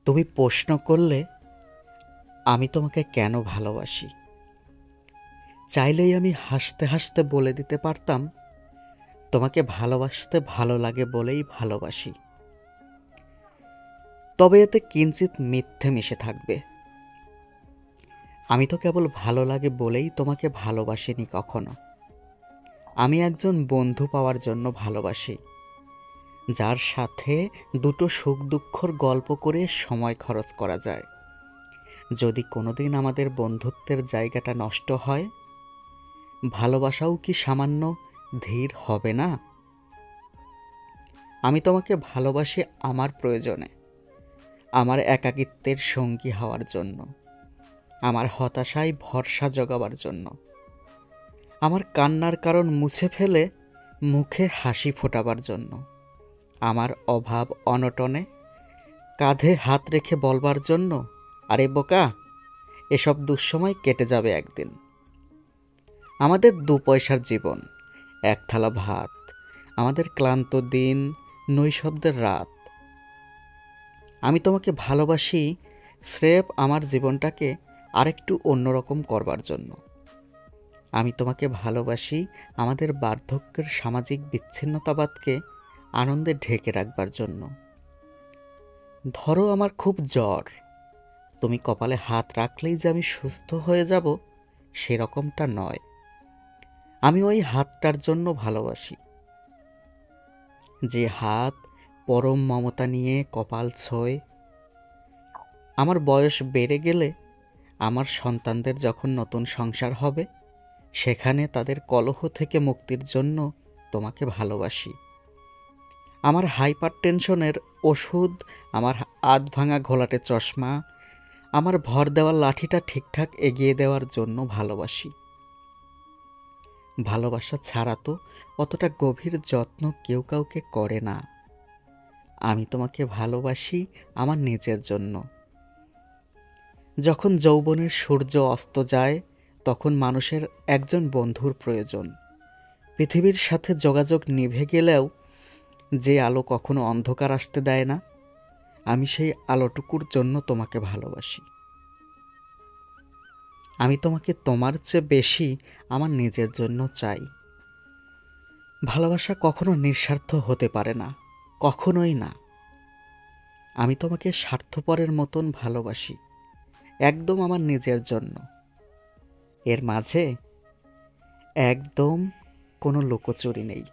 তুমি প্রশ্ন করলে আমি তোমাকে কেন ভালোবাসি, চাইলেই আমি হাসতে হাসতে বলে দিতে পারতাম তোমাকে ভালোবাসতে ভালো লাগে বলেই ভালোবাসি। তবে এতে কিঞ্চিত মিথ্যে মিশে থাকবে। আমি তো কেবল ভালো লাগে বলেই তোমাকে ভালোবাসিনি কখনো। আমি একজন বন্ধু পাওয়ার জন্য ভালোবাসি, যার সাথে দুটো সুখ দুঃখর গল্প করে সময় খরচ করা যায়। যদি কোনোদিন আমাদের বন্ধুত্বের জায়গাটা নষ্ট হয়, ভালোবাসাও কি সামান্য ধীর হবে না? আমি তোমাকে ভালোবাসি আমার প্রয়োজনে, আমার একাকিত্বের সঙ্গী হওয়ার জন্য, আমার হতাশায় ভরসা জোগাবার জন্য, আমার কান্নার কারণ মুছে ফেলে মুখে হাসি ফোটাবার জন্য, আমার অভাব অনটনে কাঁধে হাত রেখে বলবার জন্য, আরে বোকা, এসব দুঃসময় কেটে যাবে একদিন। আমাদের ২ পয়সার জীবন, এক থালা ভাত, আমাদের ক্লান্ত দিন, নৈশব্দের রাত। আমি তোমাকে ভালোবাসি স্রেফ আমার জীবনটাকে আরেকটু অন্যরকম করবার জন্য। আমি তোমাকে ভালোবাসি আমাদের বার্ধক্যের সামাজিক বিচ্ছিন্নতাবাদকে আনন্দে ঢেকে রাখবার জন্য। ধরো আমার খুব জ্বর, তুমি কপালে হাত রাখলেই যে আমি সুস্থ হয়ে যাব সেরকমটা নয়। আমি ওই হাতটার জন্য ভালোবাসি, যে হাত পরম মমতা নিয়ে কপাল ছোঁয়। আমার বয়স বেড়ে গেলে আমার সন্তানদের যখন নতুন সংসার হবে, সেখানে তাদের কলহ থেকে মুক্তির জন্য তোমাকে ভালোবাসি। আমার হাইপার টেনশনের ওষুধ, আমার আধ ভাঙা ঘোলাটে চশমা, আমার ভর দেওয়া লাঠিটা ঠিকঠাক এগিয়ে দেওয়ার জন্য ভালোবাসি। ভালোবাসা ছাড়া তো অতটা গভীর যত্ন কেউ কাউকে করে না। আমি তোমাকে ভালোবাসি আমার নিজের জন্য। যখন যৌবনের সূর্য অস্ত যায়, তখন মানুষের একজন বন্ধুর প্রয়োজন। পৃথিবীর সাথে যোগাযোগ নিভে গেলেও যে আলো কখনো অন্ধকার আসতে দেয় না, আমি সেই আলোটুকুর জন্য তোমাকে ভালোবাসি। আমি তোমাকে তোমার চেয়ে বেশি আমার নিজের জন্য চাই। ভালোবাসা কখনো নিঃস্বার্থ হতে পারে না, কখনোই না। আমি তোমাকে স্বার্থপরের মতন ভালোবাসি, একদম আমার নিজের জন্য। এর মাঝে একদম কোনো লুকোচুরি নেই।